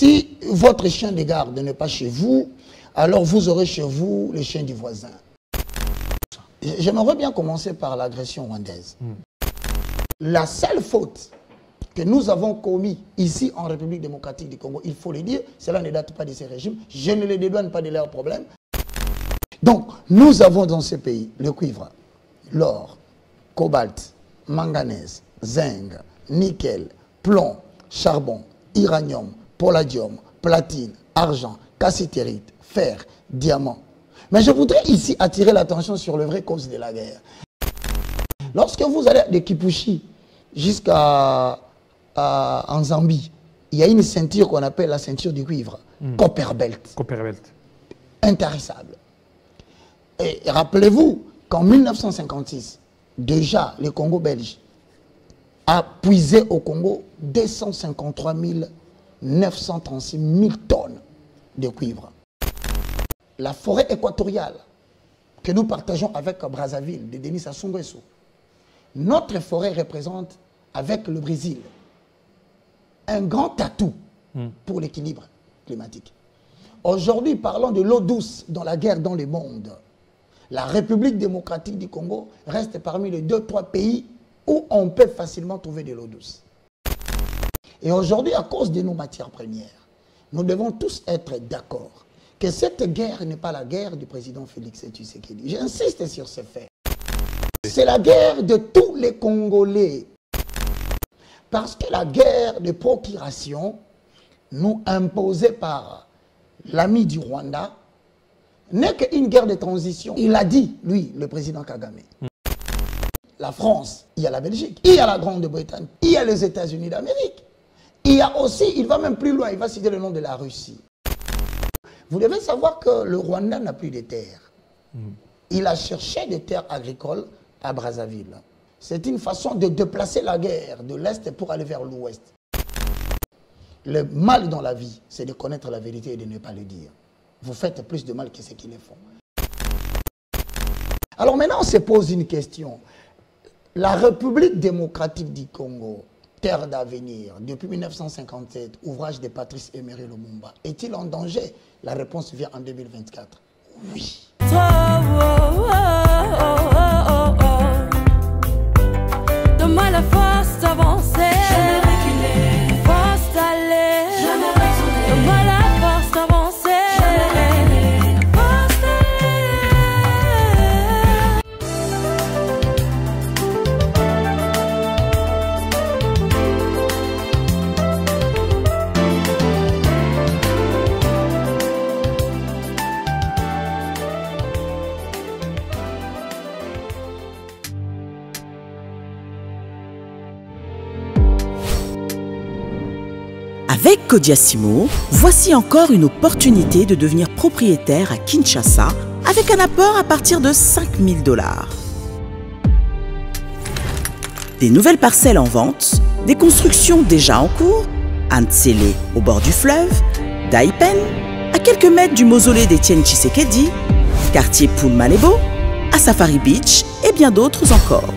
Si votre chien de garde n'est pas chez vous, alors vous aurez chez vous le chien du voisin. J'aimerais bien commencer par l'agression rwandaise. La seule faute que nous avons commis ici en République démocratique du Congo, il faut le dire, cela ne date pas de ces régimes, je ne les dédouane pas de leurs problèmes. Donc, nous avons dans ce pays le cuivre, l'or, cobalt, manganèse, zinc, nickel, plomb, charbon, uranium, palladium, platine, argent, cassitérite, fer, diamant. Mais je voudrais ici attirer l'attention sur le vrai cause de la guerre. Lorsque vous allez de Kipushi jusqu'à en Zambie, il y a une ceinture qu'on appelle la ceinture du cuivre, Copperbelt. Copperbelt. Intarissable. Et rappelez-vous qu'en 1956, déjà le Congo belge a puisé au Congo 253 936 000 tonnes de cuivre. La forêt équatoriale que nous partageons avec Brazzaville, de Denis Sassou Nguesso, notre forêt représente avec le Brésil un grand atout pour l'équilibre climatique. Aujourd'hui, parlons de l'eau douce dans la guerre dans le monde. La République démocratique du Congo reste parmi les 2-3 pays où on peut facilement trouver de l'eau douce. Et aujourd'hui, à cause de nos matières premières, nous devons tous être d'accord que cette guerre n'est pas la guerre du président Félix Tshisekedi. J'insiste sur ce fait. C'est la guerre de tous les Congolais. Parce que la guerre de procuration, nous imposée par l'ami du Rwanda, n'est qu'une guerre de transition. Il a dit, lui, le président Kagame. La France, il y a la Belgique, il y a la Grande-Bretagne, il y a les États-Unis d'Amérique. Il y a aussi, il va même plus loin, il va citer le nom de la Russie. Vous devez savoir que le Rwanda n'a plus de terres. Il a cherché des terres agricoles à Brazzaville. C'est une façon de déplacer la guerre de l'Est pour aller vers l'Ouest. Le mal dans la vie, c'est de connaître la vérité et de ne pas le dire. Vous faites plus de mal que ce qu'ils le font. Alors maintenant, on se pose une question. La République démocratique du Congo, terre d'avenir, depuis 1957, ouvrage de Patrice Emery Lumumba, est-il en danger? La réponse vient en 2024. Oui. Donne-moi la force d'avancer. Jamais reculer. Force d'aller. Jamais retourner. Donne-moi la force d'avancer. Jamais reculer. Force Avec Kodiasimo, voici encore une opportunité de devenir propriétaire à Kinshasa avec un apport à partir de 5 000 $. Des nouvelles parcelles en vente, des constructions déjà en cours, à Ntsele au bord du fleuve, Daipen, à quelques mètres du mausolée d'Étienne Tshisekedi, quartier Poulmalebo, à Safari Beach et bien d'autres encore.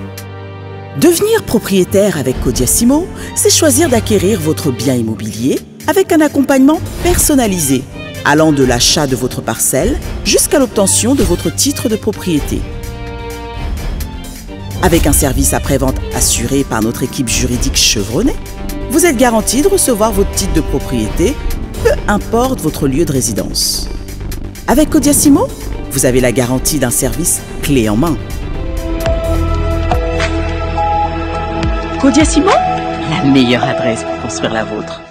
Devenir propriétaire avec Kodiasimo, c'est choisir d'acquérir votre bien immobilier avec un accompagnement personnalisé, allant de l'achat de votre parcelle jusqu'à l'obtention de votre titre de propriété. Avec un service après-vente assuré par notre équipe juridique chevronnée, vous êtes garanti de recevoir votre titre de propriété, peu importe votre lieu de résidence. Avec Kodiasimo, vous avez la garantie d'un service clé en main. Kodiasimo, la meilleure adresse pour construire la vôtre.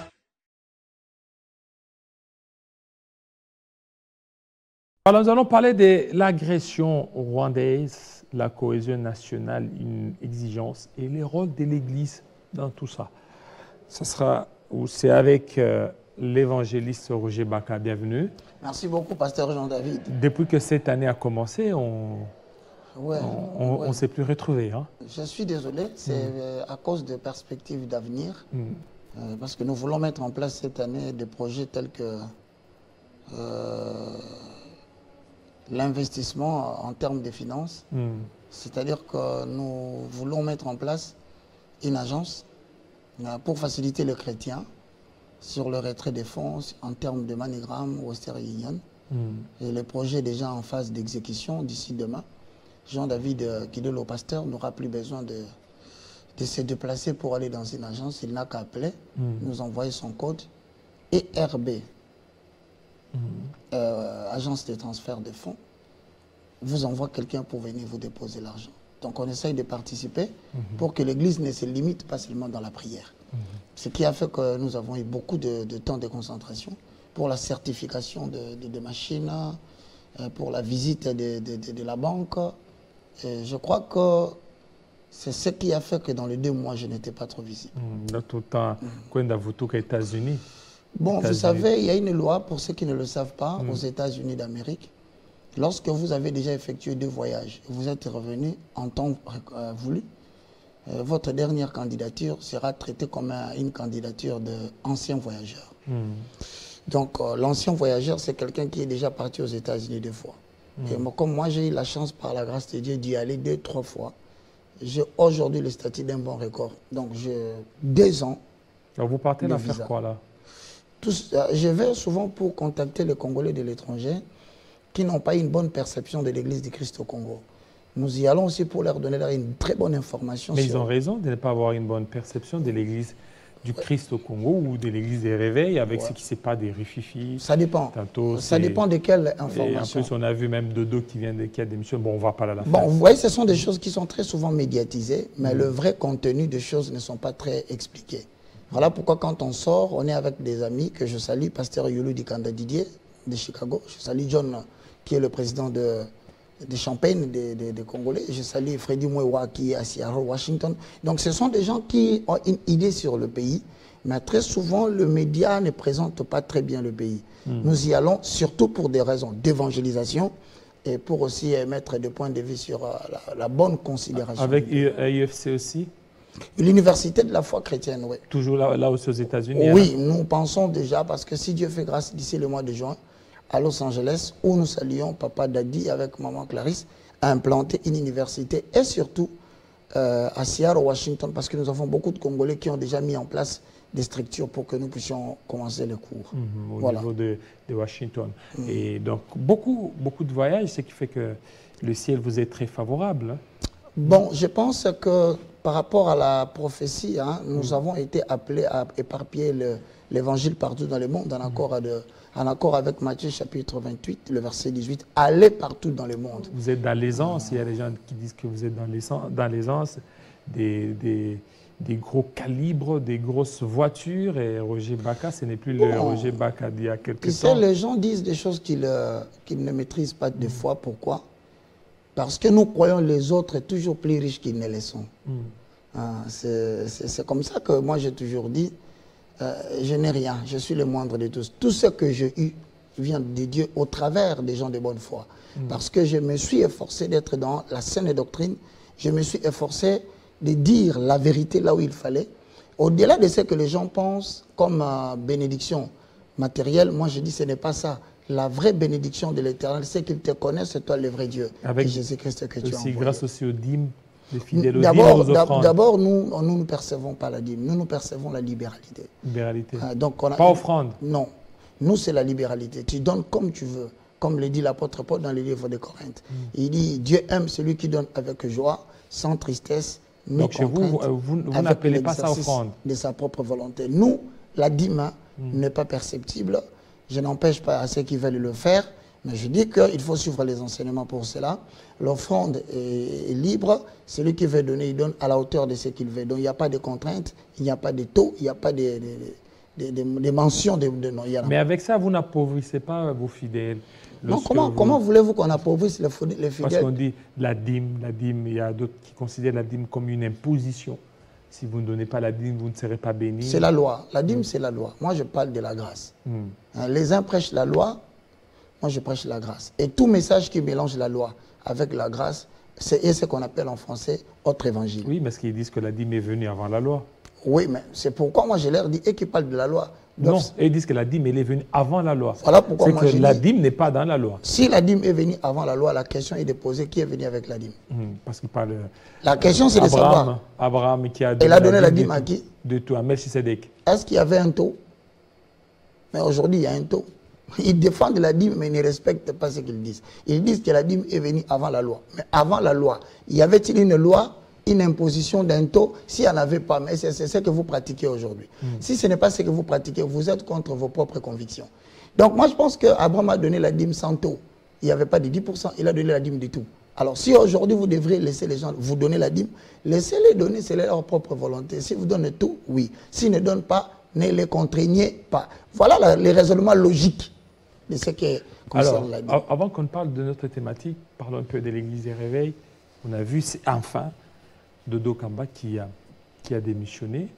Alors, nous allons parler de l'agression rwandaise, la cohésion nationale, une exigence et le rôle de l'Église dans tout ça. C'est avec l'évangéliste Roger Baka. Bienvenue. Merci beaucoup, pasteur Jean-David. Depuis que cette année a commencé, on ne s'est plus retrouvés. Hein? Je suis désolé, c'est à cause de perspectives d'avenir, parce que nous voulons mettre en place cette année des projets tels que l'investissement en termes de finances. C'est-à-dire que nous voulons mettre en place une agence pour faciliter les chrétiens sur le retrait des fonds en termes de MoneyGram ou Western Union. Et le projet est déjà en phase d'exécution d'ici demain. Jean-David Kidelo Pasteur n'aura plus besoin de se déplacer pour aller dans une agence. Il n'a qu'à appeler, nous envoyer son code. Et RB, agence de transfert de fonds, vous envoie quelqu'un pour venir vous déposer l'argent. Donc on essaye de participer pour que l'Église ne se limite pas seulement dans la prière. Ce qui a fait que nous avons eu beaucoup de temps de concentration pour la certification de machines, pour la visite de la banque. Et je crois que c'est ce qui a fait que dans les 2 mois, je n'étais pas trop visible. Tout le temps, quand vous êtes aux États-Unis. Bon, vous savez, il y a une loi, pour ceux qui ne le savent pas, aux États-Unis d'Amérique. Lorsque vous avez déjà effectué 2 voyages, vous êtes revenu en temps voulu, votre dernière candidature sera traitée comme une candidature d'ancien voyageur. Donc, l'ancien voyageur, c'est quelqu'un qui est déjà parti aux États-Unis 2 fois. Et moi, comme moi, j'ai eu la chance, par la grâce de Dieu, d'y aller 2-3 fois. J'ai aujourd'hui le statut d'un bon record. Donc, j'ai 2 ans. Alors, vous partez là faire quoi, là? Je vais souvent pour contacter les Congolais de l'étranger qui n'ont pas une bonne perception de l'Église du Christ au Congo. Nous y allons aussi pour leur donner une très bonne information. Mais ils ont raison de ne pas avoir une bonne perception de l'Église du Christ au Congo ou de l'Église des réveils avec ce qui ne sait pas des rififis. Ça dépend. Tantôt, ça dépend de quelle information. Et en plus, on a vu même Dodo qui a démissionné. Bon, on ne va pas à la fin. Bon, vous voyez, ce sont des choses qui sont très souvent médiatisées, mais le vrai contenu des choses ne sont pas très expliquées. Voilà pourquoi quand on sort, on est avec des amis que je salue, Pasteur Yulu Dikanda Didier de Chicago. Je salue John, qui est le président de Champagne, des Congolais. Je salue Freddy Mwewa, qui est à Seattle, Washington. Donc ce sont des gens qui ont une idée sur le pays, mais très souvent, le média ne présente pas très bien le pays. Nous y allons surtout pour des raisons d'évangélisation et pour aussi mettre des points de vue sur la bonne considération. Avec l'UFC aussi? L'université de la foi chrétienne, oui. Toujours là aussi aux États-Unis? Oui, nous pensons déjà, parce que si Dieu fait grâce d'ici le mois de juin, à Los Angeles, où nous saluons Papa Dadi avec Maman Clarisse, à implanter une université et surtout à Seattle, Washington, parce que nous avons beaucoup de Congolais qui ont déjà mis en place des structures pour que nous puissions commencer les cours. Au niveau de Washington. Et donc, beaucoup de voyages, ce qui fait que le ciel vous est très favorable. Hein? Bon, je pense que par rapport à la prophétie, hein, nous avons été appelés à éparpiller l'évangile partout dans le monde, en accord avec Matthieu chapitre 28, le verset 18, allez partout dans le monde. Vous êtes dans l'aisance, il y a des gens qui disent que vous êtes dans l'aisance, des gros calibres, des grosses voitures, et Roger Baka, ce n'est plus le Roger Baka d'il y a quelques temps. Les gens disent des choses qu'ils ne maîtrisent pas des fois. Pourquoi? Parce que nous croyons les autres toujours plus riches qu'ils ne le sont. C'est comme ça que moi j'ai toujours dit, je n'ai rien, je suis le moindre de tous. Tout ce que j'ai eu vient de Dieu au travers des gens de bonne foi. Parce que je me suis efforcé d'être dans la saine doctrine, je me suis efforcé de dire la vérité là où il fallait. Au-delà de ce que les gens pensent comme bénédiction matérielle, moi je dis ce n'est pas ça. La vraie bénédiction de l'Éternel, c'est qu'il te connaisse, c'est toi le vrai Dieu. Avec Jésus-Christ que tu as envoyé. Grâce aussi aux dîmes, les fidèles aux dîmes, aux offrandes. D'abord, nous ne percevons pas la dîme, nous percevons la libéralité. Libéralité. Donc pas offrande. Non. Nous, c'est la libéralité. Tu donnes comme tu veux, comme le dit l'apôtre Paul dans les livres de Corinthe. Il dit, Dieu aime celui qui donne avec joie, sans tristesse, ni donc contrainte. Chez vous n'appelez pas ça offrande. De sa propre volonté. Nous, la dîme n'est pas perceptible. Je n'empêche pas à ceux qui veulent le faire, mais je dis qu'il faut suivre les enseignements pour cela. L'offrande est libre. Celui qui veut donner, il donne à la hauteur de ce qu'il veut. Donc il n'y a pas de contraintes, il n'y a pas de taux, il n'y a pas de mentions de non. Mais avec ça, vous n'appauvrissez pas vos fidèles. Non, comment voulez-vous qu'on appauvrisse les fidèles? Parce qu'on dit la dîme, il y a d'autres qui considèrent la dîme comme une imposition. Si vous ne donnez pas la dîme, vous ne serez pas béni. C'est la loi. La dîme, c'est la loi. Moi, je parle de la grâce. Les uns prêchent la loi, moi, je prêche la grâce. Et tout message qui mélange la loi avec la grâce, c'est ce qu'on appelle en français autre évangile. Oui, parce qu'ils disent que la dîme est venue avant la loi. Oui, mais c'est pourquoi moi, je leur dis, et qui parlent de la loi. Non, ils disent que la dîme, elle est venue avant la loi. Voilà pourquoi moi, la dîme n'est pas dans la loi. Si la dîme est venue avant la loi, la question est de poser qui est venu avec la dîme. Parce qu'il parle. La question, c'est de savoir. Abraham qui a donné. Elle a donné la dîme à qui? De tout, à Melchisedec. Est-ce qu'il y avait un taux? Mais aujourd'hui, il y a un taux. Ils défendent la dîme, mais ils ne respectent pas ce qu'ils disent. Ils disent que la dîme est venue avant la loi. Mais avant la loi, y avait-il une loi, une imposition d'un taux? S'il n'y en avait pas, mais c'est ce que vous pratiquez aujourd'hui. Si ce n'est pas ce que vous pratiquez, vous êtes contre vos propres convictions. Donc moi, je pense qu'Abraham a donné la dîme sans taux. Il n'y avait pas de 10%, il a donné la dîme du tout. Alors si aujourd'hui vous devriez laisser les gens vous donner la dîme, laissez-les donner, c'est leur propre volonté. Si vous donnez tout, oui. S'ils ne donnent pas, ne les contraignez pas. Voilà les raisonnements logiques de ce qui concerne la dîme. Avant qu'on parle de notre thématique, parlons un peu de l'église des réveils. On a vu enfin Dodo Kamba qui a démissionné.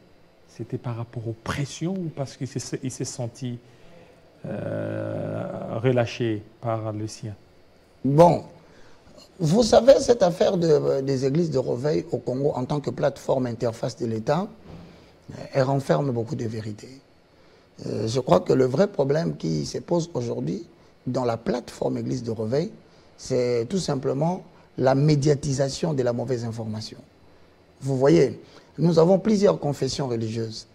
C'était par rapport aux pressions ou parce qu'il s'est senti relâché par le sien? Bon, vous savez, cette affaire des églises de réveil au Congo en tant que plateforme interface de l'État, elle renferme beaucoup de vérités. Je crois que le vrai problème qui se pose aujourd'hui dans la plateforme église de réveil, c'est tout simplement la médiatisation de la mauvaise information. Vous voyez, nous avons plusieurs confessions religieuses.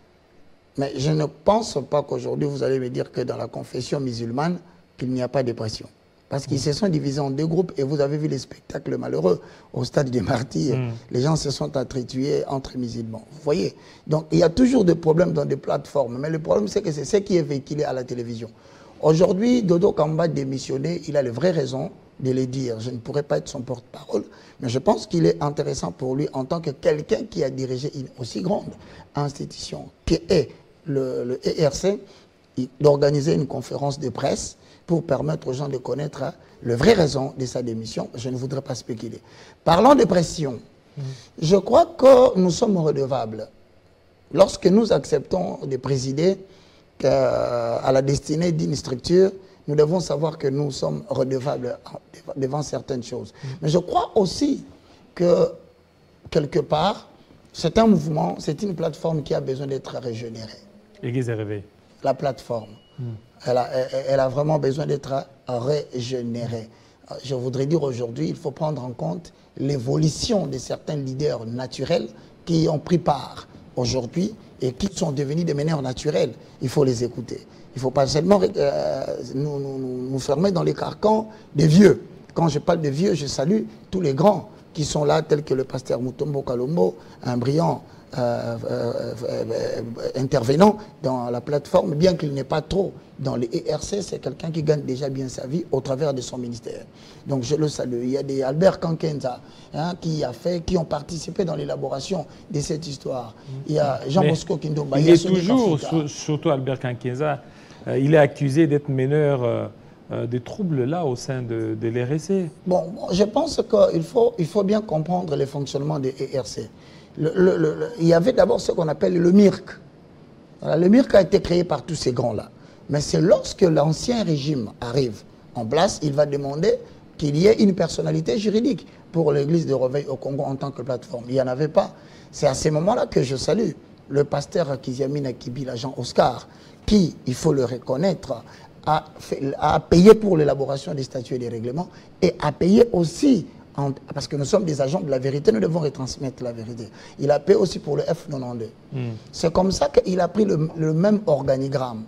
Mais je ne pense pas qu'aujourd'hui, vous allez me dire que dans la confession musulmane, qu'il n'y a pas de pression. Parce qu'ils se sont divisés en deux groupes et vous avez vu les spectacles malheureux au stade des martyrs. Les gens se sont attritués entre musulmans. Vous voyez? Donc il y a toujours des problèmes dans des plateformes. Mais le problème, c'est que c'est ce qui est véhiculé à la télévision. Aujourd'hui, Dodo Kamba démissionné, il a les vraies raisons de le dire. Je ne pourrais pas être son porte-parole, mais je pense qu'il est intéressant pour lui en tant que quelqu'un qui a dirigé une aussi grande institution qui est le ERC, d'organiser une conférence de presse pour permettre aux gens de connaître les vraies raisons de sa démission. Je ne voudrais pas spéculer. Parlons de pression. Je crois que nous sommes redevables. Lorsque nous acceptons de présider à la destinée d'une structure, nous devons savoir que nous sommes redevables devant certaines choses. Mais je crois aussi que, quelque part, c'est un mouvement, c'est une plateforme qui a besoin d'être régénérée. L'église est réveillée. La plateforme. Elle a vraiment besoin d'être régénérée. Je voudrais dire aujourd'hui, il faut prendre en compte l'évolution de certains leaders naturels qui ont pris part aujourd'hui et qui sont devenus des meneurs naturels. Il faut les écouter. Il ne faut pas seulement nous fermer dans les carcans des vieux. Quand je parle de vieux, je salue tous les grands qui sont là, tels que le pasteur Mutombo Kalombo, un brillant intervenant dans la plateforme, bien qu'il n'est pas trop dans les ERC, c'est quelqu'un qui gagne déjà bien sa vie au travers de son ministère. Donc je le salue. Il y a des Albert Kankenza qui ont participé dans l'élaboration de cette histoire. Il y a Jean Bosco Kindomba. Il est toujours, surtout Albert Kankenza, il est accusé d'être meneur des troubles là au sein de l'ERC. Bon, je pense qu'il faut bien comprendre le fonctionnement des ERC. Il y avait d'abord ce qu'on appelle le MIRC. Le MIRC a été créé par tous ces grands-là. Mais c'est lorsque l'ancien régime arrive en place, il va demander qu'il y ait une personnalité juridique pour l'église de réveil au Congo en tant que plateforme. Il n'y en avait pas. C'est à ces moments-là que je salue le pasteur Kiziamina Kibi, l'agent Oscar, qui, il faut le reconnaître, a payé pour l'élaboration des statuts et des règlements et a payé aussi, parce que nous sommes des agents de la vérité, nous devons retransmettre la vérité. Il a payé aussi pour le F92. C'est comme ça qu'il a pris le même organigramme.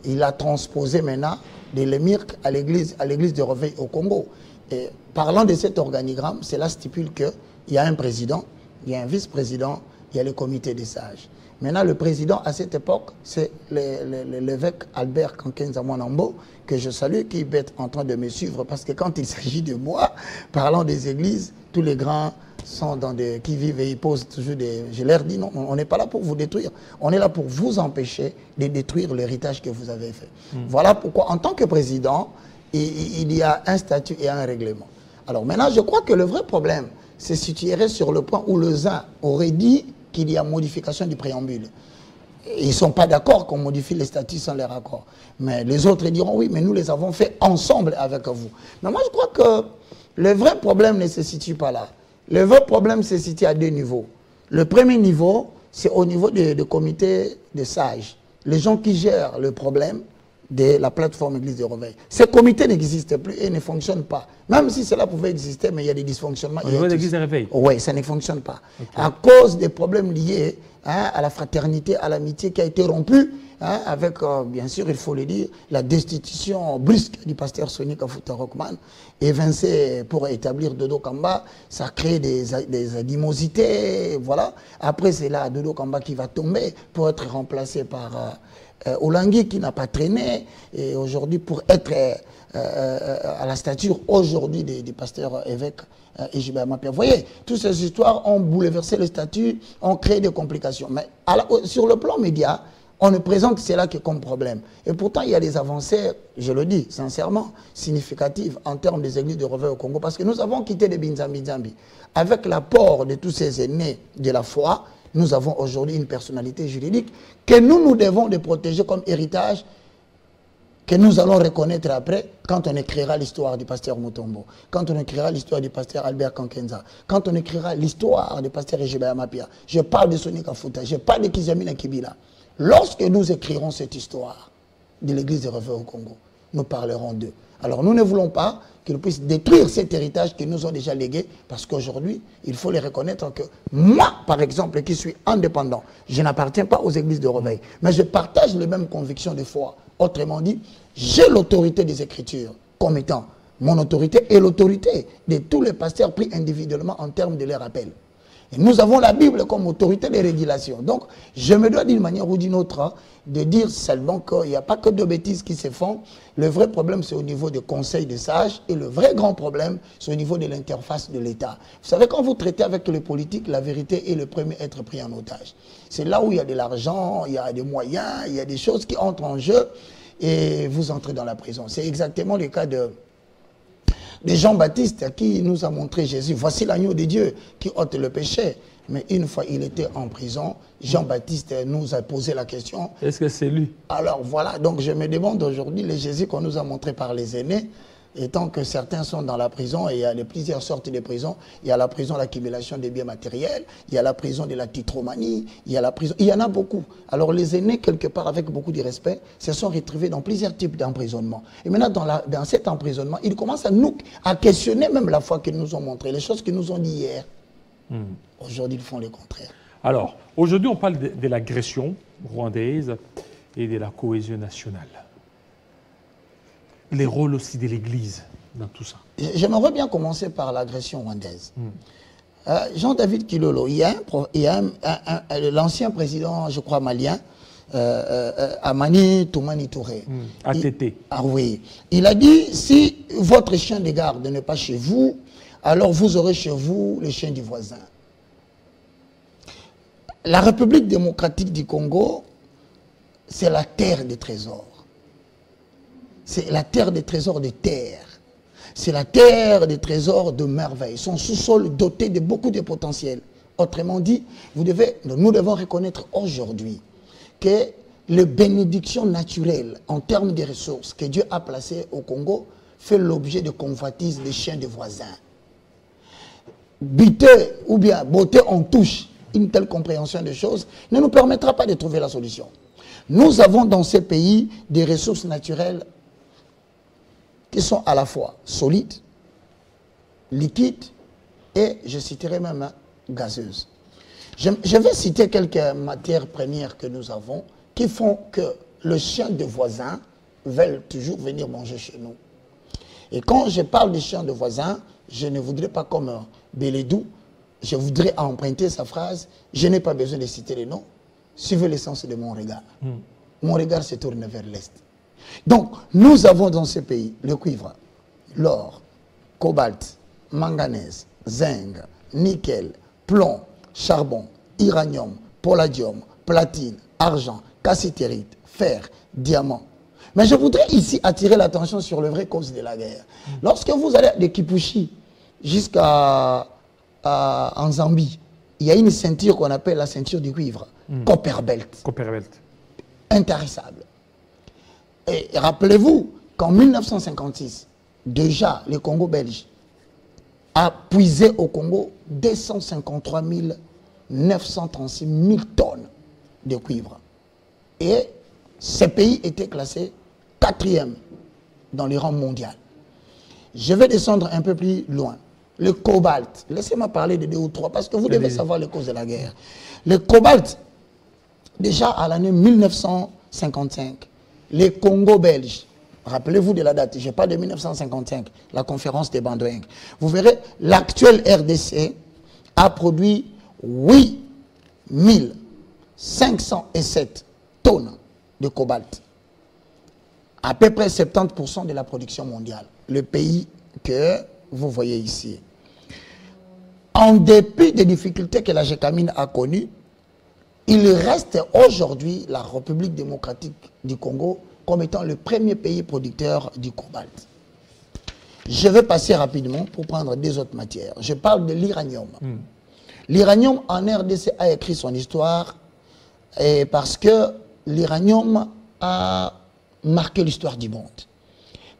Il a transposé maintenant de l'EMIRC à l'église de réveil au Congo. Et parlant de cet organigramme, cela stipule qu'il y a un président, il y a un vice-président, il y a le comité des sages. Maintenant, le président, à cette époque, c'est l'évêque Albert Kankenza Mwanambo, que je salue, qui est en train de me suivre, parce que quand il s'agit de moi, parlant des églises, tous les grands sont qui vivent et ils posent toujours des... Je leur dis non, on n'est pas là pour vous détruire. On est là pour vous empêcher de détruire l'héritage que vous avez fait. Voilà pourquoi, en tant que président, il y a un statut et un règlement. Alors maintenant, je crois que le vrai problème se situerait sur le point où les uns auraient dit qu'il y a modification du préambule. Ils ne sont pas d'accord qu'on modifie les statuts sans leur accord. Mais les autres diront oui, mais nous les avons fait ensemble avec vous. Mais moi, je crois que le vrai problème ne se situe pas là. Le vrai problème se situe à deux niveaux. Le premier niveau, c'est au niveau du comité de sages. Les gens qui gèrent le problème de la plateforme Église de Réveil. Ce comité n'existe plus et ne fonctionne pas. Même si cela pouvait exister, mais il y a des dysfonctionnements. Au niveau de l'Église de Réveil? Oui, ça ne fonctionne pas. Okay. À cause des problèmes liés à la fraternité, à l'amitié qui a été rompue, avec, bien sûr, il faut le dire, la destitution brusque du pasteur Sonny Kafuta Rockman, évincé pour établir Dodo Kamba, ça crée des animosités, voilà. Après, c'est là Dodo Kamba qui va tomber pour être remplacé par Olangui qui n'a pas traîné, et aujourd'hui, pour être à la stature aujourd'hui des pasteurs évêques Ejibé Amapia. Vous voyez, toutes ces histoires ont bouleversé le statut, ont créé des complications. Mais sur le plan média, on ne présente cela que comme problème. Et pourtant, il y a des avancées, je le dis sincèrement, significatives en termes des églises de réveil au Congo, parce que nous avons quitté les Binzambi. Avec l'apport de tous ces aînés de la foi, nous avons aujourd'hui une personnalité juridique que nous devons de protéger comme héritage, que nous allons reconnaître après quand on écrira l'histoire du pasteur Mutombo, quand on écrira l'histoire du pasteur Albert Kankenza, quand on écrira l'histoire du pasteur Ejibé Amapia. Je parle de Sonny Kafuta, je parle de Kizamina Kibila. Lorsque nous écrirons cette histoire de l'église de réveil au Congo, nous parlerons d'eux. Alors nous ne voulons pas qu'ils puissent détruire cet héritage qu'ils nous ont déjà légué, parce qu'aujourd'hui, il faut les reconnaître que moi, par exemple, qui suis indépendant, je n'appartiens pas aux églises de réveil, mais je partage les mêmes convictions de foi. Autrement dit, j'ai l'autorité des Écritures comme étant mon autorité et l'autorité de tous les pasteurs pris individuellement en termes de leur appel. Et nous avons la Bible comme autorité de régulation. Donc, je me dois d'une manière ou d'une autre de dire seulement qu'il n'y a pas que de bêtises qui se font. Le vrai problème, c'est au niveau des conseils des sages. Et le vrai grand problème, c'est au niveau de l'interface de l'État. Vous savez, quand vous traitez avec les politiques, la vérité est le premier à être pris en otage. C'est là où il y a de l'argent, il y a des moyens, il y a des choses qui entrent en jeu et vous entrez dans la prison. C'est exactement le cas de Jean-Baptiste qui nous a montré Jésus. Voici l'agneau de Dieu qui ôte le péché. Mais une fois il était en prison, Jean-Baptiste nous a posé la question. Est-ce que c'est lui? Alors voilà, donc je me demande aujourd'hui, le Jésus qu'on nous a montré par les aînés, étant que certains sont dans la prison, et il y a plusieurs sortes de prisons. Il y a la prison de l'accumulation des biens matériels, il y a la prison de la titromanie, il y a la prison, il y en a beaucoup. Alors les aînés, quelque part avec beaucoup de respect, se sont retrouvés dans plusieurs types d'emprisonnement. Et maintenant, dans cet emprisonnement, ils commencent à questionner même la foi qu'ils nous ont montré, les choses qu'ils nous ont dit hier. Aujourd'hui, ils font le contraire. Alors, aujourd'hui, on parle de l'agression rwandaise et de la cohésion nationale. Les rôles aussi de l'Église dans tout ça. J'aimerais bien commencer par l'agression rwandaise. Jean-David Kilolo, il y a l'ancien président, je crois, malien, Amani Toumani Touré. ATT. Ah oui. Il a dit, si votre chien de garde n'est pas chez vous, alors vous aurez chez vous le chien du voisin. La République démocratique du Congo, c'est la terre des trésors. C'est la terre des trésors de terre. C'est la terre des trésors de merveilles. Son sous-sol doté de beaucoup de potentiel. Autrement dit, nous devons reconnaître aujourd'hui que les bénédictions naturelles en termes de ressources que Dieu a placées au Congo fait l'objet de convoitises des chiens des voisins. Buter ou bien beauté en touche, une telle compréhension des choses ne nous permettra pas de trouver la solution. Nous avons dans ces pays des ressources naturelles qui sont à la fois solides, liquides et, je citerai même, gazeuses. Je vais citer quelques matières premières que nous avons qui font que le chien de voisin veulent toujours venir manger chez nous. Et quand je parle des chiens de voisins, je ne voudrais pas comme Bélédou, je voudrais emprunter sa phrase, je n'ai pas besoin de citer les noms, suivez l'essence de mon regard. Mon regard se tourne vers l'Est. Donc, nous avons dans ce pays le cuivre, l'or, cobalt, manganèse, zinc, nickel, plomb, charbon, uranium, palladium, platine, argent, cassitérite, fer, diamant. Mais je voudrais ici attirer l'attention sur le vrai cause de la guerre. Lorsque vous allez de Kipushi jusqu'en Zambie, il y a une ceinture qu'on appelle la ceinture du cuivre, Copperbelt. Copperbelt. Intarissable. Et rappelez-vous qu'en 1956, déjà le Congo belge a puisé au Congo 253 936 000 tonnes de cuivre. Et ce pays était classé 4e dans les rangs mondiaux. Je vais descendre un peu plus loin. Le cobalt, laissez-moi parler de 2 ou 3 parce que vous devez savoir les causes de la guerre. Le cobalt, déjà à l'année 1955, les Congo belges, rappelez-vous de la date, je parle de 1955, la conférence des Bandouing. Vous verrez, l'actuel RDC a produit 8507 tonnes de cobalt. À peu près 70% de la production mondiale. Le pays que vous voyez ici. En dépit des difficultés que la GECAMINE a connues, il reste aujourd'hui la République démocratique du Congo comme étant le premier pays producteur du cobalt. Je vais passer rapidement pour prendre 2 autres matières. Je parle de l'uranium. L'uranium en RDC a écrit son histoire parce que l'uranium a marqué l'histoire du monde.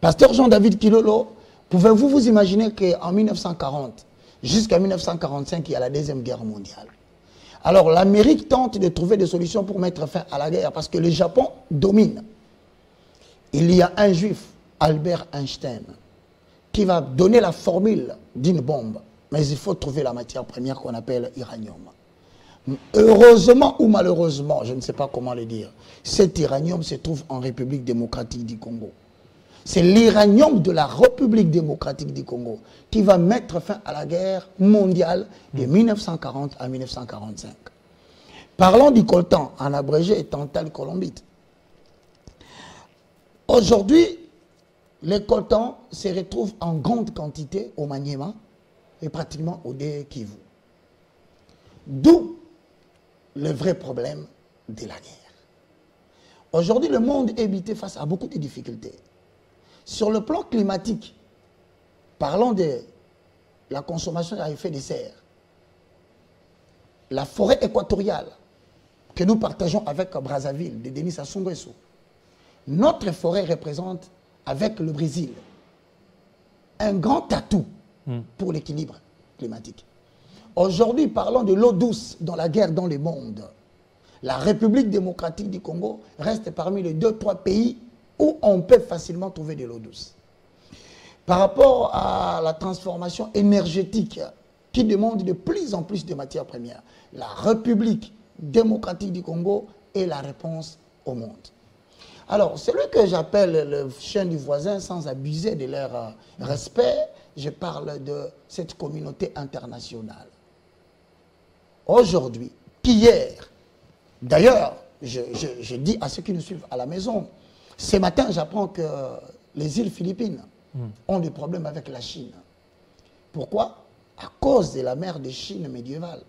Pasteur Jean-David Kilolo, pouvez-vous vous imaginer qu'en 1940, jusqu'à 1945, il y a la Deuxième Guerre mondiale. Alors l'Amérique tente de trouver des solutions pour mettre fin à la guerre parce que le Japon domine. Il y a un juif, Albert Einstein, qui va donner la formule d'une bombe. Mais il faut trouver la matière première qu'on appelle uranium. Heureusement ou malheureusement, je ne sais pas comment le dire, cet uranium se trouve en République démocratique du Congo. C'est l'uranium de la République démocratique du Congo qui va mettre fin à la guerre mondiale de 1940 à 1945. Parlons du coltan, en abrégé tantal colombite. Aujourd'hui, les coltans se retrouvent en grande quantité au Maniema et pratiquement au Kivu. D'où le vrai problème de la guerre. Aujourd'hui, le monde est habité face à beaucoup de difficultés. Sur le plan climatique, parlons de la consommation à effet de serre. La forêt équatoriale que nous partageons avec Brazzaville, de Denis Sassou Nguesso, notre forêt représente, avec le Brésil, un grand atout pour l'équilibre climatique. Aujourd'hui, parlons de l'eau douce dans la guerre dans le monde. La République démocratique du Congo reste parmi les 2-3 pays où on peut facilement trouver de l'eau douce. Par rapport à la transformation énergétique qui demande de plus en plus de matières premières, la République démocratique du Congo est la réponse au monde. Alors, celui que j'appelle le chien du voisin, sans abuser de leur respect, je parle de cette communauté internationale. Aujourd'hui, qu'hier, d'ailleurs, je dis à ceux qui nous suivent à la maison, ce matin, j'apprends que les îles Philippines ont des problèmes avec la Chine. Pourquoi? À cause de la mer de Chine médiévale.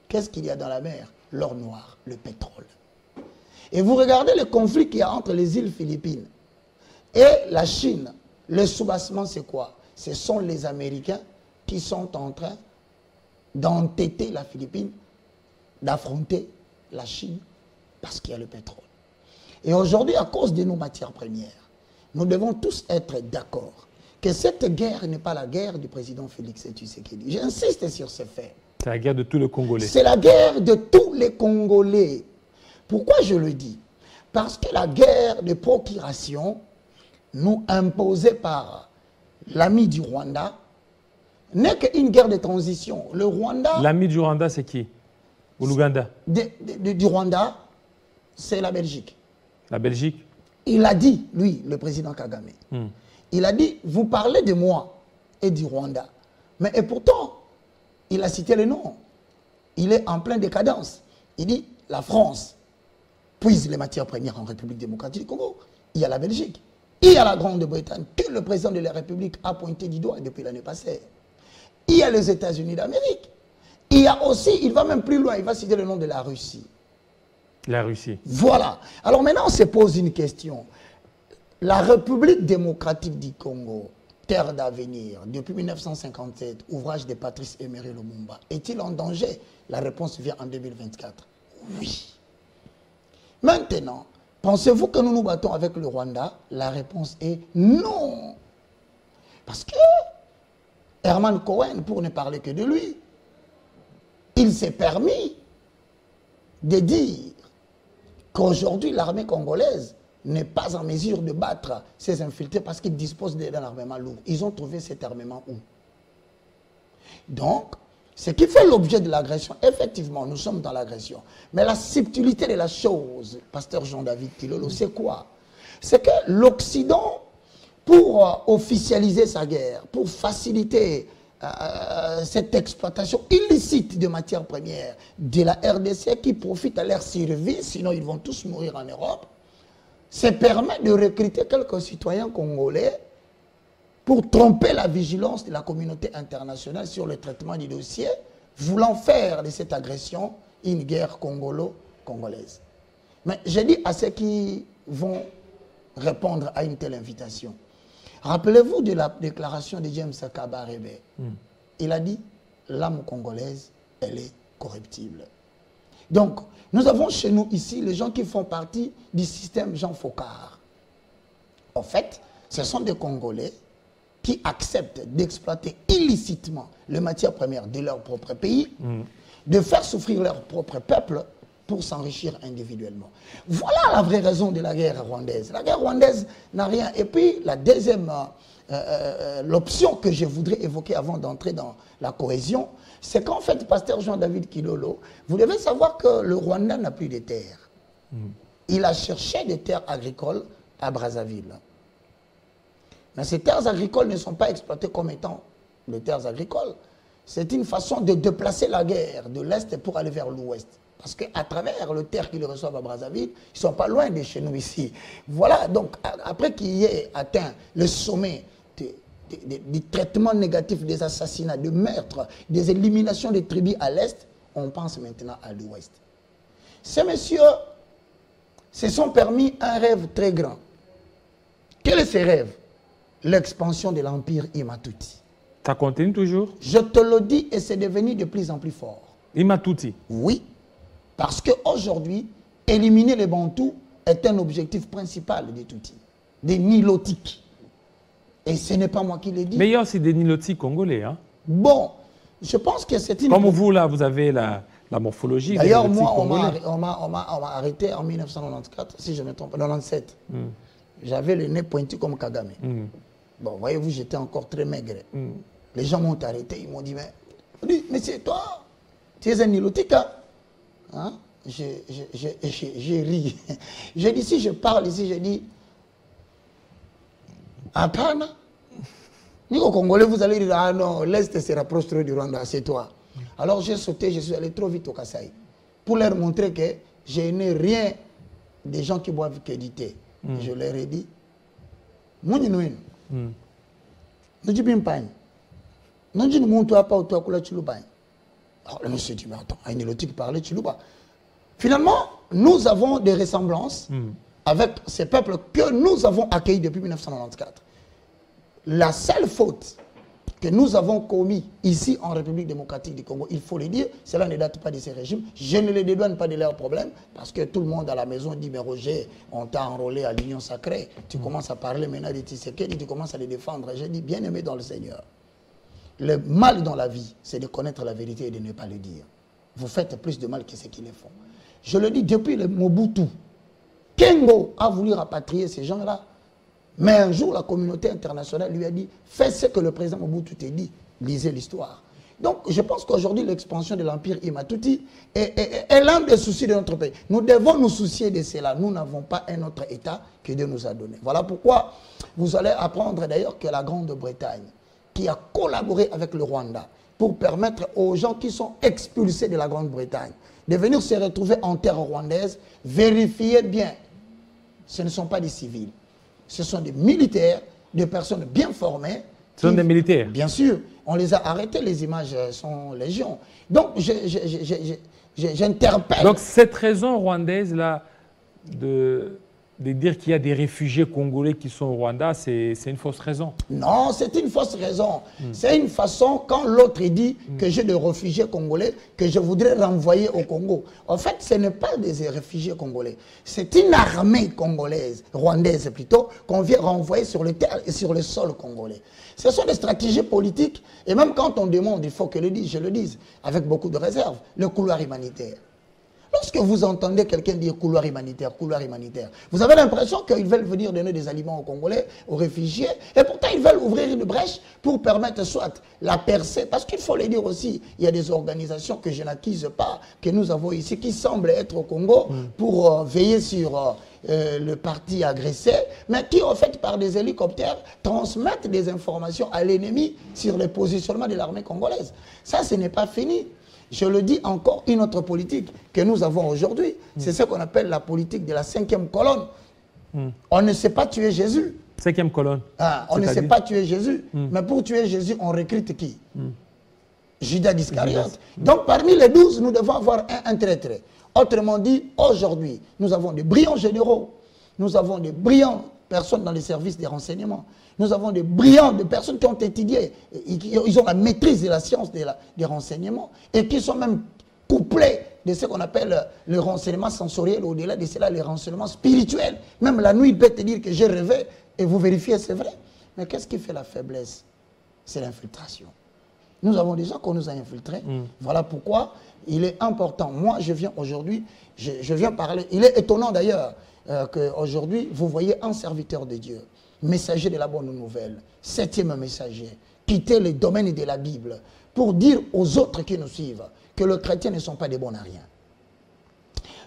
Qu'est-ce qu'il y a dans la mer? L'or noir, le pétrole. Et vous regardez le conflit qu'il y a entre les îles Philippines et la Chine. Le soubassement, c'est quoi? Ce sont les Américains qui sont en train d'entêter la Philippine, d'affronter la Chine parce qu'il y a le pétrole. Et aujourd'hui, à cause de nos matières premières, nous devons tous être d'accord que cette guerre n'est pas la guerre du président Félix Tshisekedi. J'insiste sur ce fait. C'est la guerre de tous les Congolais. C'est la guerre de tous les Congolais. Pourquoi je le dis? Parce que la guerre de procuration, nous imposée par l'ami du Rwanda, n'est qu'une guerre de transition. Le Rwanda... L'ami du Rwanda, c'est qui? Ou l'Ouganda? Du Rwanda, c'est la Belgique. La Belgique? Il a dit, lui, le président Kagame, il a dit, vous parlez de moi et du Rwanda. Mais et pourtant, il a cité le nom. Il est en pleine décadence. Il dit, la France puise les matières premières en République démocratique du Congo. Il y a la Belgique. Il y a la Grande-Bretagne que le président de la République a pointé du doigt depuis l'année passée. Il y a les États-Unis d'Amérique. Il y a aussi, il va même plus loin, il va citer le nom de la Russie. La Russie. Voilà. Alors maintenant, on se pose une question. La République démocratique du Congo, terre d'avenir, depuis 1957, ouvrage de Patrice Emery Lumumba, est-il en danger? La réponse vient en 2024. Oui. Maintenant, pensez-vous que nous nous battons avec le Rwanda? La réponse est non. Parce que Herman Cohen, pour ne parler que de lui, il s'est permis de dire qu'aujourd'hui, l'armée congolaise n'est pas en mesure de battre ces infiltrés parce qu'ils disposent d'un armement lourd. Ils ont trouvé cet armement où? Donc, ce qui fait l'objet de l'agression, effectivement, nous sommes dans l'agression. Mais la subtilité de la chose, pasteur Jean-David Kilolo, c'est quoi? C'est que l'Occident, pour officialiser sa guerre, pour faciliter cette exploitation illicite de matières premières de la RDC qui profite à leur survie, sinon ils vont tous mourir en Europe, se permet de recruter quelques citoyens congolais pour tromper la vigilance de la communauté internationale sur le traitement du dossier, voulant faire de cette agression une guerre congolo-congolaise. Mais je dis à ceux qui vont répondre à une telle invitation, rappelez-vous de la déclaration de James Kabarebe. Il a dit, l'âme congolaise, elle est corruptible. Donc, nous avons chez nous ici les gens qui font partie du système Jean Focard. En fait, ce sont des Congolais qui acceptent d'exploiter illicitement les matières premières de leur propre pays, de faire souffrir leur propre peuple pour s'enrichir individuellement. Voilà la vraie raison de la guerre rwandaise. La guerre rwandaise n'a rien. Et puis, la deuxième, l'option que je voudrais évoquer avant d'entrer dans la cohésion, c'est qu'en fait, pasteur Jean-David Kilolo, vous devez savoir que le Rwanda n'a plus de terres. Il a cherché des terres agricoles à Brazzaville. Mais ces terres agricoles ne sont pas exploitées comme étant des terres agricoles. C'est une façon de déplacer la guerre de l'Est pour aller vers l'Ouest. Parce qu'à travers le terre qu'ils reçoivent à Brazzaville, ils ne sont pas loin de chez nous ici. Voilà, donc après qu'il y ait atteint le sommet du traitement négatif des assassinats, des meurtres, des éliminations des tribus à l'Est, on pense maintenant à l'Ouest. Ces messieurs se sont permis un rêve très grand. Quel est ce rêve? L'expansion de l'empire Imatuti. Ça continue toujours? Je te le dis et c'est devenu de plus en plus fort. Imatuti? Oui. Parce qu'aujourd'hui, éliminer les Bantous est un objectif principal des Tutsis, des Nilotiques. Et ce n'est pas moi qui l'ai dit. Mais il y a aussi des Nilotiques congolais. Hein? Bon, je pense que c'est une... Comme vous, là, vous avez la morphologie. D'ailleurs, moi, on m'a arrêté en 1994, si je ne me trompe pas, 97. J'avais le nez pointu comme Kagame. Bon, voyez-vous, j'étais encore très maigre. Les gens m'ont arrêté, ils m'ont dit, mais c'est toi, tu es un Nilotique, hein? Hein? J'ai ri. J'ai dit, si je parle ici, j'ai dit, Apana, ni au Congolais, vous allez dire, ah non, l'Est se rapproche trop du Rwanda, c'est toi. Alors j'ai sauté, je suis allé trop vite au Kasaï, pour leur montrer que je n'ai rien des gens qui boivent que du thé. Je leur ai dit, nous dis bien pas. Nous dis nous toi pas toi kula chiluba. Alors le monsieur dit, mais attends, un Nilotique parlait chiluba. Finalement, nous avons des ressemblances avec ces peuples que nous avons accueillis depuis 1994. La seule faute que nous avons commis ici en République démocratique du Congo, il faut le dire, cela ne date pas de ces régimes. Je ne les dédouane pas de leurs problèmes, parce que tout le monde à la maison dit, mais Roger, on t'a enrôlé à l'Union sacrée, tu commences à parler maintenant de Tshisekedi, tu commences à les défendre. J'ai dit, bien aimé dans le Seigneur, le mal dans la vie, c'est de connaître la vérité et de ne pas le dire. Vous faites plus de mal que ce qu'ils le font. Je le dis depuis le Mobutu. Kengo a voulu rapatrier ces gens-là. Mais un jour, la communauté internationale lui a dit, fais ce que le président Mobutu t'a dit, lisez l'histoire. Donc, je pense qu'aujourd'hui, l'expansion de l'empire Imatuti est l'un des soucis de notre pays. Nous devons nous soucier de cela. Nous n'avons pas un autre État que Dieu nous a donné. Voilà pourquoi vous allez apprendre d'ailleurs que la Grande-Bretagne, qui a collaboré avec le Rwanda pour permettre aux gens qui sont expulsés de la Grande-Bretagne de venir se retrouver en terre rwandaise, vérifiez bien, ce ne sont pas des civils. Ce sont des militaires, des personnes bien formées. Ce sont des militaires? Bien sûr. On les a arrêtés, les images sont légion. Donc, j'interpelle. Donc, cette raison rwandaise-là de dire qu'il y a des réfugiés congolais qui sont au Rwanda, c'est une fausse raison? Non, c'est une fausse raison. C'est une façon, quand l'autre dit que j'ai des réfugiés congolais, que je voudrais renvoyer au Congo. En fait, ce n'est pas des réfugiés congolais. C'est une armée congolaise, rwandaise plutôt, qu'on vient renvoyer sur le terre et sur le sol congolais. Ce sont des stratégies politiques. Et même quand on demande, il faut que je le dise, avec beaucoup de réserve, le couloir humanitaire. Lorsque vous entendez quelqu'un dire couloir humanitaire, vous avez l'impression qu'ils veulent venir donner des aliments aux Congolais, aux réfugiés, et pourtant ils veulent ouvrir une brèche pour permettre soit la percée, parce qu'il faut le dire aussi, il y a des organisations que je n'accuse pas, que nous avons ici, qui semblent être au Congo pour veiller sur le parti agressé, mais qui, en fait, par des hélicoptères, transmettent des informations à l'ennemi sur le positionnement de l'armée congolaise. Ça, ce n'est pas fini. Je le dis encore, une autre politique que nous avons aujourd'hui, c'est ce qu'on appelle la politique de la 5e colonne. On ne sait pas tuer Jésus. 5e colonne. Ah, on ne sait pas tuer Jésus. Mais pour tuer Jésus, on recrute qui? Judas d'Iscariote. Donc parmi les 12, nous devons avoir un traître. Autrement dit, aujourd'hui, nous avons des brillants généraux, nous avons des brillants personnes dans les services des renseignements, nous avons des brillantes personnes qui ont étudié, ils ont la maîtrise de la science des renseignements et qui sont même couplés de ce qu'on appelle le renseignement sensoriel, au-delà de cela, les renseignements spirituels. Même la nuit, il peut te dire que j'ai rêvé et vous vérifiez, c'est vrai. Mais qu'est-ce qui fait la faiblesse? C'est l'infiltration. Nous avons des gens qu'on nous a infiltrés. Voilà pourquoi il est important. Moi, je viens aujourd'hui, je viens parler. Il est étonnant d'ailleurs qu'aujourd'hui, vous voyez un serviteur de Dieu, messager de la bonne nouvelle, 7e messager, quitter les domaines de la Bible pour dire aux autres qui nous suivent que les chrétiens ne sont pas des bons à rien.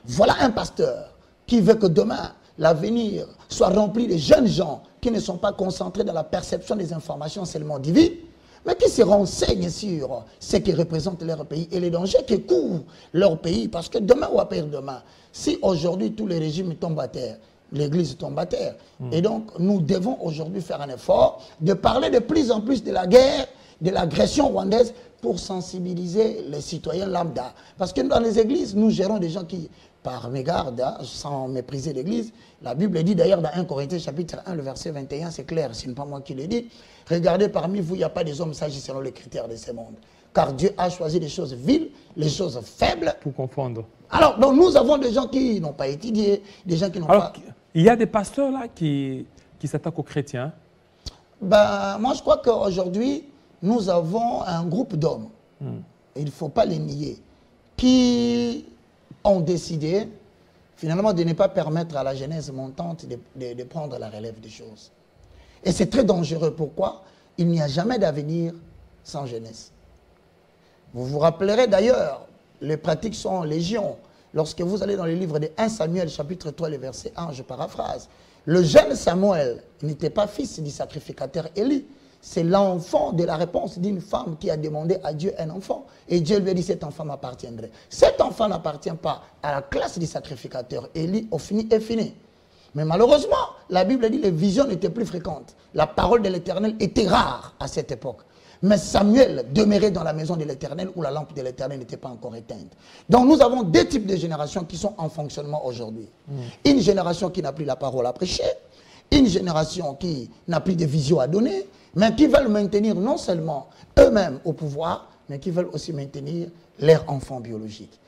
Voilà un pasteur qui veut que demain, l'avenir soit rempli de jeunes gens qui ne sont pas concentrés dans la perception des informations seulement divines, mais qui se renseignent sur ce qui représente leur pays et les dangers qui couvrent leur pays. Parce que demain ou après-demain, si aujourd'hui tous les régimes tombent à terre, l'Église tombe à terre. Et donc, nous devons aujourd'hui faire un effort de parler de plus en plus de la guerre, de l'agression rwandaise, pour sensibiliser les citoyens lambda. Parce que dans les églises, nous gérons des gens qui, par mégarde, sans mépriser l'église, la Bible dit d'ailleurs dans 1 Corinthiens chapitre 1, le verset 21, c'est clair, ce n'est pas moi qui le dis. Regardez, parmi vous, il n'y a pas des hommes sages selon les critères de ce monde. Car Dieu a choisi les choses viles, les choses faibles. Pour confondre. Alors, donc, nous avons des gens qui n'ont pas étudié, des gens qui n'ont pas... Il y a des pasteurs là qui s'attaquent aux chrétiens. Ben, moi, je crois qu'aujourd'hui, nous avons un groupe d'hommes, il ne faut pas les nier, qui ont décidé, finalement, de ne pas permettre à la jeunesse montante de prendre la relève des choses. Et c'est très dangereux. Pourquoi? Il n'y a jamais d'avenir sans jeunesse. Vous vous rappellerez d'ailleurs, les pratiques sont légion. Lorsque vous allez dans le livre de 1 Samuel, chapitre 3, le verset 1, je paraphrase. Le jeune Samuel n'était pas fils du sacrificateur Élie. C'est l'enfant de la réponse d'une femme qui a demandé à Dieu un enfant. Et Dieu lui a dit, cet enfant m'appartiendrait. Cet enfant n'appartient pas à la classe du sacrificateur Élie, au fini est fini. Mais malheureusement, la Bible dit que les visions n'étaient plus fréquentes. La parole de l'Éternel était rare à cette époque. Mais Samuel demeurait dans la maison de l'Éternel où la lampe de l'Éternel n'était pas encore éteinte. Donc nous avons deux types de générations qui sont en fonctionnement aujourd'hui. Une génération qui n'a plus la parole à prêcher, une génération qui n'a plus de vision à donner, mais qui veulent maintenir non seulement eux-mêmes au pouvoir, mais qui veulent aussi maintenir leurs enfants biologiques.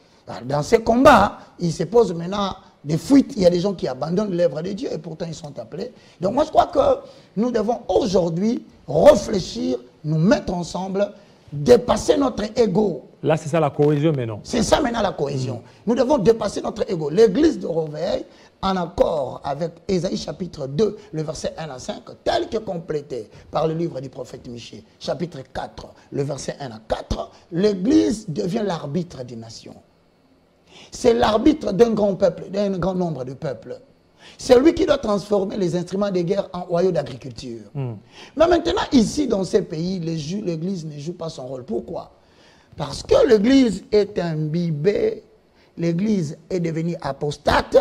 Dans ces combats, il se pose maintenant des fuites. Il y a des gens qui abandonnent l'œuvre de Dieu et pourtant ils sont appelés. Donc moi je crois que nous devons aujourd'hui réfléchir, nous mettre ensemble, dépasser notre ego. Là c'est ça la cohésion maintenant. C'est ça maintenant la cohésion. Nous devons dépasser notre ego. L'église de Réveil, en accord avec Ésaïe chapitre 2, le verset 1 à 5, tel que complété par le livre du prophète Michée, chapitre 4, le verset 1 à 4, l'église devient l'arbitre des nations. C'est l'arbitre d'un grand peuple, d'un grand nombre de peuples. C'est lui qui doit transformer les instruments de guerre en royaume d'agriculture. Mais maintenant, ici, dans ces pays, l'église ne joue pas son rôle. Pourquoi? Parce que l'église est imbibée, l'église est devenue apostate.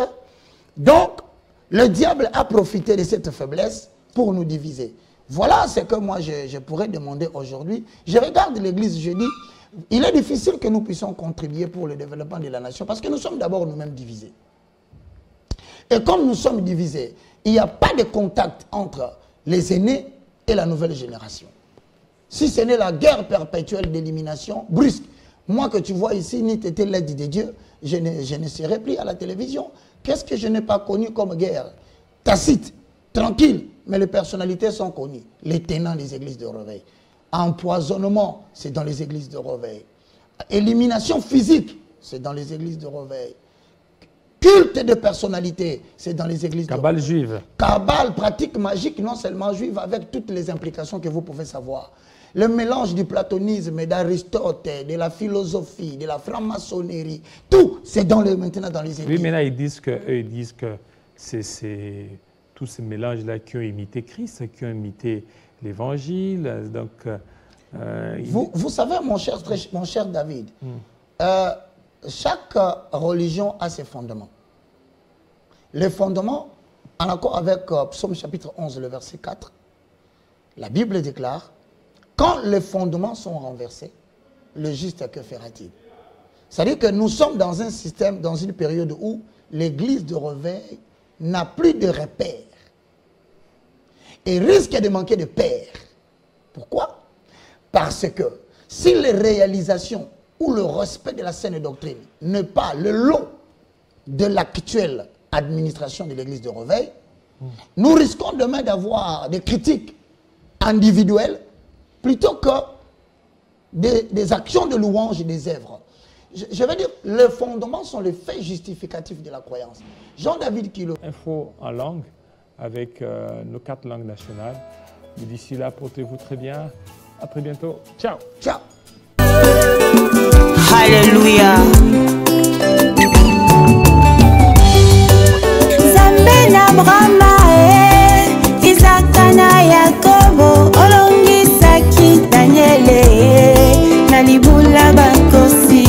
Donc, le diable a profité de cette faiblesse pour nous diviser. Voilà ce que moi, je pourrais demander aujourd'hui. Je regarde l'église, je dis, il est difficile que nous puissions contribuer pour le développement de la nation parce que nous sommes d'abord nous-mêmes divisés. Et comme nous sommes divisés, il n'y a pas de contact entre les aînés et la nouvelle génération. Si ce n'est la guerre perpétuelle d'élimination brusque, moi que tu vois ici, ni t'étais l'aide de Dieu, je ne serai plus à la télévision. Qu'est-ce que je n'ai pas connu comme guerre? Tacite, tranquille, mais les personnalités sont connues. Les tenants des églises de Réveil. Empoisonnement, c'est dans les églises de Réveil. Élimination physique, c'est dans les églises de Réveil. culte de personnalité, c'est dans les églises. Kabbale juive. Kabbale, pratique magique, non seulement juive, avec toutes les implications que vous pouvez savoir. Le mélange du platonisme, d'Aristote, de la philosophie, de la franc-maçonnerie, tout, c'est maintenant dans les églises. Oui, maintenant ils disent que c'est tous ces mélanges-là qui ont imité Christ, qui ont imité l'Évangile. Donc, vous savez, mon cher David, chaque religion a ses fondements. Les fondements, en accord avec Psaume chapitre 11, le verset 4, la Bible déclare: quand les fondements sont renversés, le juste, que fera-t-il? C'est-à-dire que nous sommes dans un système, dans une période où l'église de réveil n'a plus de repères et risque de manquer de pères. Pourquoi? Parce que si les réalisations ou le respect de la saine doctrine n'est pas le lot de l'actuelle administration de l'église de réveil, nous risquons demain d'avoir des critiques individuelles plutôt que des actions de louange et des œuvres. Je veux dire, les fondements sont les faits justificatifs de la croyance. Jean-David Kilo. Info en langue avec nos 4 langues nationales. Mais d'ici là, portez-vous très bien. À très bientôt. Ciao. Ciao. Alléluia. Nzambe na Brahma, Isaka na Yakobo, olongisaki Daniele na libula bakosi.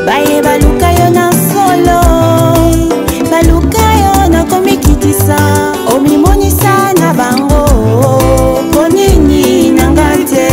Baye baluka yo na solo, baluka yo na komikitisa, omimonisa na bango, konini nangate.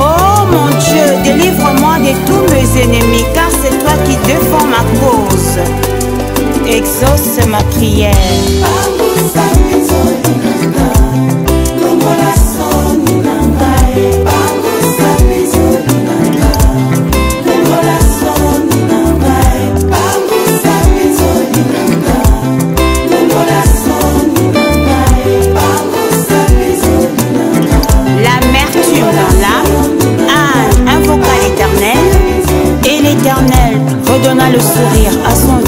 Oh mon Dieu, délivre-moi de tous mes ennemis, car c'est toi qui défends ma cause. Exauce ma prière. Redonna le sourire à son